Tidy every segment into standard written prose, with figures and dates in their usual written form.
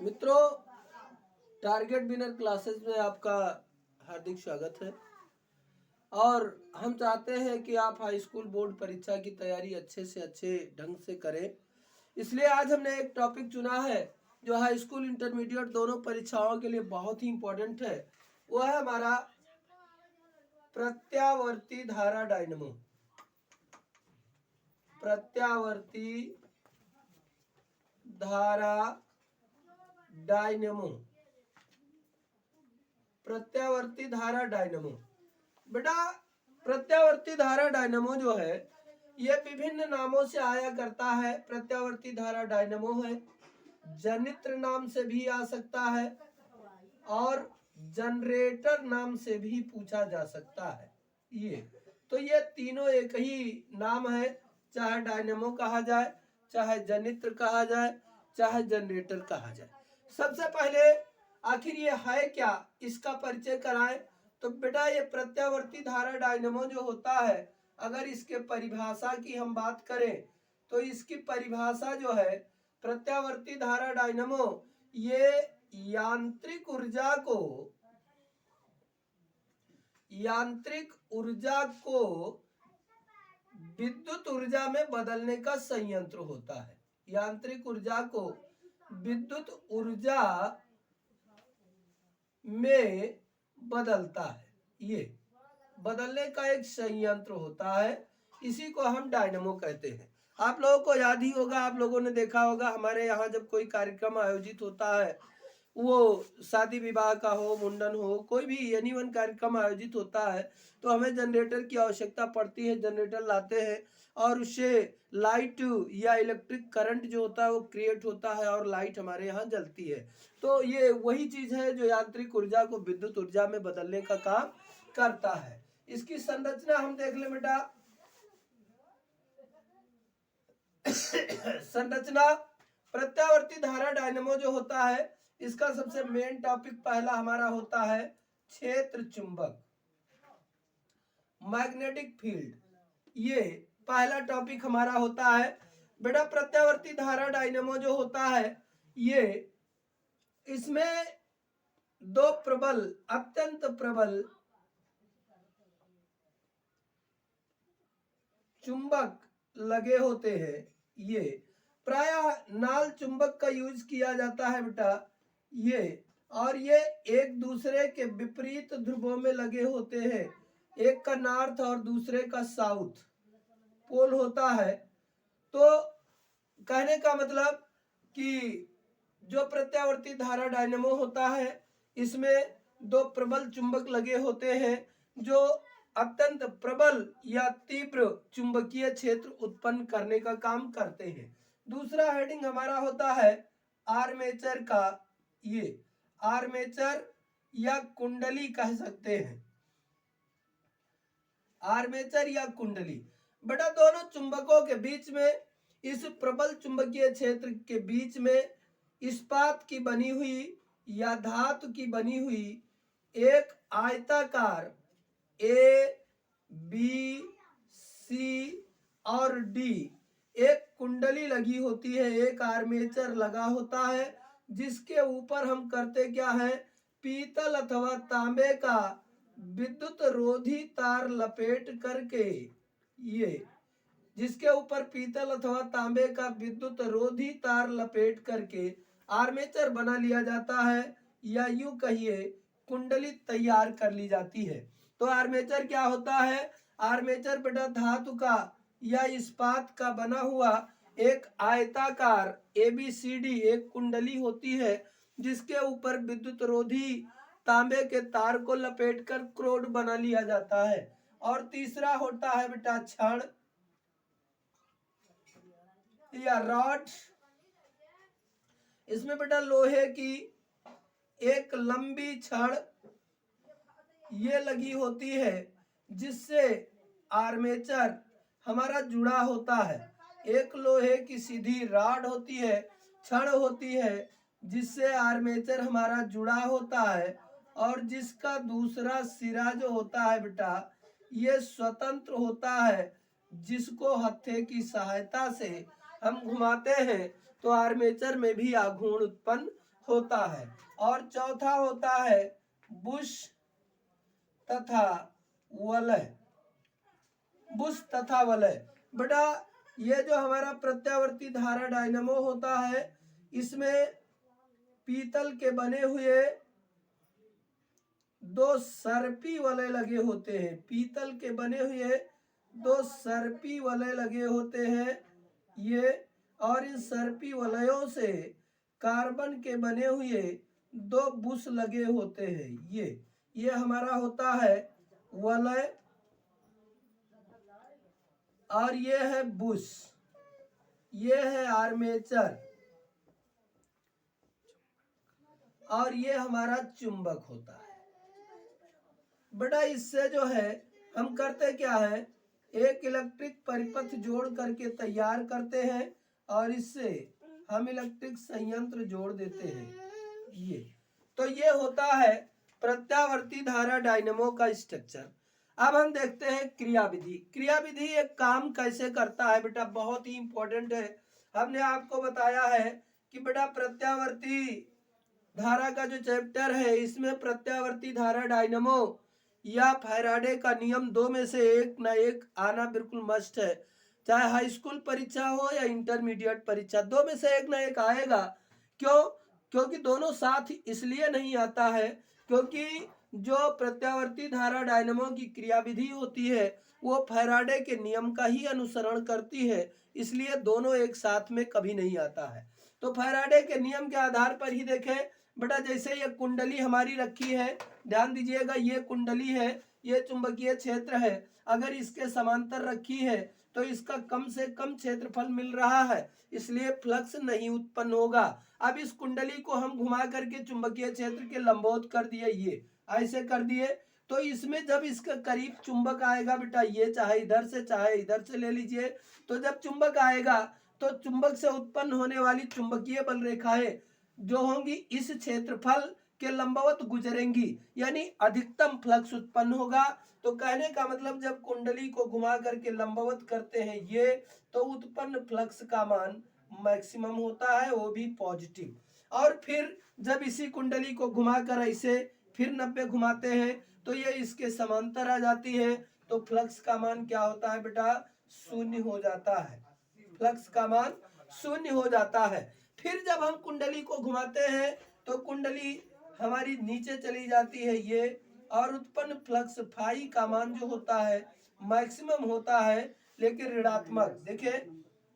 मित्रों, target winner classes में आपका हार्दिक स्वागत है। और हम चाहते हैं कि आप हाई स्कूल बोर्ड परीक्षा की तैयारी अच्छे से अच्छे ढंग से करें। इसलिए आज हमने एक टॉपिक चुना है जो हाई स्कूल इंटरमीडिएट दोनों परीक्षाओं के लिए बहुत ही इम्पोर्टेंट है। वो है हमारा प्रत्यावर्ती धारा डायनमो। प्रत्यावर्ती धारा डायनमो। प्रत्यावर्ती धारा डायनमो। बेटा, प्रत्यावर्ती धारा डायनमो जो है ये विभिन्न नामों से आया करता है। प्रत्यावर्ती धारा डायनमो है, जनित्र नाम से भी आ सकता है और जनरेटर नाम से भी पूछा जा सकता है। ये तीनों एक ही नाम है, चाहे डायनमो कहा जाए, चाहे जनित्र कहा जाए, चाहे जनरेटर कहा जाए। सबसे पहले आखिर ये है क्या, इसका परिचय कराएं। तो बेटा, ये प्रत्यावर्ती धारा डायनमो जो होता है, अगर इसके परिभाषा की हम बात करें तो इसकी परिभाषा जो है, प्रत्यावर्ती धारा डायनमो ये यांत्रिक ऊर्जा को विद्युत ऊर्जा में बदलने का संयंत्र होता है। यांत्रिक ऊर्जा को विद्युत ऊर्जा में बदलता है, ये बदलने का एक संयंत्र होता है। इसी को हम डायनमो कहते हैं। आप लोगों को याद ही होगा, आप लोगों ने देखा होगा, हमारे यहाँ जब कोई कार्यक्रम आयोजित होता है, वो शादी विवाह का हो, मुंडन हो, कोई भी एनीवन कार्यक्रम आयोजित होता है, तो हमें जनरेटर की आवश्यकता पड़ती है। जनरेटर लाते हैं और उससे लाइट या इलेक्ट्रिक करंट जो होता है वो क्रिएट होता है और लाइट हमारे यहाँ जलती है। तो ये वही चीज है जो यांत्रिक ऊर्जा को विद्युत ऊर्जा में बदलने का काम करता है। इसकी संरचना हम देख ले बेटा। संरचना, प्रत्यावर्ती धारा डायनमो जो होता है, इसका सबसे मेन टॉपिक पहला हमारा होता है क्षेत्र चुंबक, मैग्नेटिक फील्ड। ये पहला टॉपिक हमारा होता है। बेटा, प्रत्यावर्ती धारा डायनमो जो होता है, ये इसमें दो प्रबल, अत्यंत प्रबल चुंबक लगे होते हैं। ये प्रायः नाल चुंबक का यूज किया जाता है बेटा। और ये एक दूसरे के विपरीत ध्रुवों में लगे होते हैं। एक का नॉर्थ और दूसरे का साउथ पोल होता है। तो कहने का मतलब कि जो प्रत्यावर्ती धारा डायनमो होता है, इसमें दो प्रबल चुंबक लगे होते हैं जो अत्यंत प्रबल या तीव्र चुंबकीय क्षेत्र उत्पन्न करने का काम करते हैं। दूसरा हेडिंग हमारा होता है आर्मेचर का। ये आर्मेचर या कुंडली कह सकते हैं, आर्मेचर या कुंडली। बेटा, दोनों चुंबकों के बीच में, इस प्रबल चुंबकीय क्षेत्र के बीच में इस्पात की बनी हुई या धातु की बनी हुई एक आयताकार ए, बी, सी और डी एक कुंडली लगी होती है, एक आर्मेचर लगा होता है, जिसके ऊपर हम करते क्या है, पीतल अथवा तांबे का विद्युत रोधी तार लपेट करके, ये जिसके ऊपर पीतल अथवा तांबे का विद्युत रोधी तार लपेट करके आर्मेचर बना लिया जाता है, या यूं कहिए कुंडली तैयार कर ली जाती है। तो आर्मेचर क्या होता है? आर्मेचर बेटा धातु का या इस्पात का बना हुआ एक आयताकार एबीसीडी एक कुंडली होती है, जिसके ऊपर विद्युत रोधी तांबे के तार को लपेटकर क्रोड बना लिया जाता है। और तीसरा होता है बेटा छड़ या रॉड। इसमें बेटा लोहे की एक लंबी छड़ ये लगी होती है, जिससे आर्मेचर हमारा जुड़ा होता है। एक लोहे की सीधी रॉड होती है, छड़ होती है, जिससे आर्मेचर हमारा जुड़ा होता है, और जिसका दूसरा सिरा जो होता है बेटा, ये स्वतंत्र होता है, जिसको हत्थे की सहायता से हम घुमाते हैं तो आर्मेचर में भी आघूर्ण उत्पन्न होता है। और चौथा होता है बुश तथा वलय। बुश तथा वलय। बेटा ये जो हमारा प्रत्यावर्ती धारा डायनामो होता है, इसमें पीतल के बने हुए दो सर्पी वलय लगे होते हैं। पीतल के बने हुए दो सर्पी वलय लगे होते हैं ये, और इन सर्पी वलयों से कार्बन के बने हुए दो बुश लगे होते हैं। ये हमारा होता है वलय, और ये है बुश, ये है आर्मेचर, और ये हमारा चुंबक होता है। बेटा इससे जो है हम करते क्या है, एक इलेक्ट्रिक परिपथ जोड़ करके तैयार करते हैं, और इससे हम इलेक्ट्रिक संयंत्र जोड़ देते हैं। ये तो ये होता है प्रत्यावर्ती धारा डायनेमो का स्ट्रक्चर। अब हम देखते हैं क्रियाविधि। क्रियाविधि एक काम कैसे करता है बेटा, बहुत ही इंपॉर्टेंट है। हमने आपको बताया है कि बेटा प्रत्यावर्ती धारा का जो चैप्टर है, इसमें प्रत्यावर्ती धारा डायनेमो या फैराडे का नियम दो में से एक ना एक आना बिल्कुल मस्ट है। चाहे हाई स्कूल परीक्षा हो या इंटरमीडिएट परीक्षा, दो में से एक ना एक आएगा। क्यों? क्योंकि दोनों साथ इसलिए नहीं आता है क्योंकि जो प्रत्यावर्ती धारा डायनेमो की क्रियाविधि होती है वो फैराडे के नियम का ही अनुसरण करती है, इसलिए दोनों एक साथ में कभी नहीं आता है। तो फैराडे के नियम के आधार पर ही देखें बेटा, जैसे ये कुंडली हमारी रखी है, ध्यान दीजिएगा, ये कुंडली है, ये चुंबकीय क्षेत्र है। अगर इसके समांतर रखी है तो इसका कम से कम क्षेत्रफल मिल रहा है, इसलिए फ्लक्स नहीं उत्पन्न होगा। अब इस कुंडली को हम घुमा करके चुंबकीय क्षेत्र के लंबवत कर दिए, ये ऐसे कर दिए, तो इसमें जब इसके करीब चुंबक आएगा बेटा, ये चाहे इधर से चाहे इधर से ले लीजिए, तो जब चुंबक आएगा तो चुंबक से उत्पन्न होने वाली चुंबकीय बल रेखाएं जो होंगी इस क्षेत्रफल के लंबवत गुजरेंगी, यानी अधिकतम फ्लक्स उत्पन्न होगा। तो कहने का मतलब जब कुंडली को घुमा करके लंबवत करते हैं ये, तो उत्पन्न फ्लक्स का मान मैक्सिमम होता है, वो भी पॉजिटिव। और फिर जब इसी कुंडली को घुमाकर ऐसे फिर 90 घुमाते हैं तो ये इसके समांतर आ जाती है, तो फ्लक्स का मान क्या होता है बेटा, शून्य हो जाता है। फ्लक्स का मान शून्य हो जाता है। फिर जब हम कुंडली को घुमाते हैं तो कुंडली हमारी नीचे चली जाती है ये, और उत्पन्न फ्लक्स फाई का मान जो होता है मैक्सिमम होता है, लेकिन ऋणात्मक। देखिए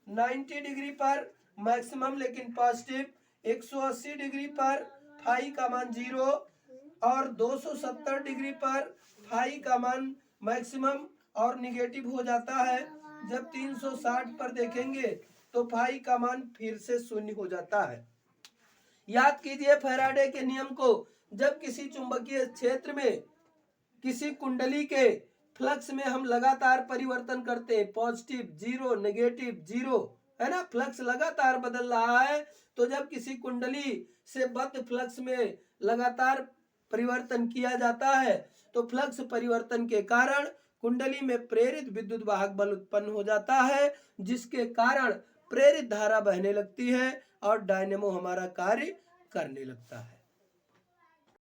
90 डिग्री पर मैक्सिमम लेकिन पॉजिटिव, 180 डिग्री पर फाई का मान 0, और 270 डिग्री पर फाई का मान मैक्सिमम और निगेटिव हो जाता है। जब 360 पर देखेंगे तो फाई का मान फिर से शून्य हो जाता है। याद कीजिए फैराडे के नियम को, जब किसी चुंबकीय क्षेत्र में किसी कुंडली के फ्लक्स में हम लगातार परिवर्तन करते हैं, पॉजिटिव 0 नेगेटिव 0, है ना, फ्लक्स लगातार बदल रहा है, तो जब किसी कुंडली से बद्ध फ्लक्स में लगातार परिवर्तन किया जाता है तो फ्लक्स परिवर्तन के कारण कुंडली में प्रेरित विद्युत वाहक बल उत्पन्न हो जाता है, जिसके कारण प्रेरित धारा बहने लगती है और डायनेमो हमारा कार्य करने लगता है।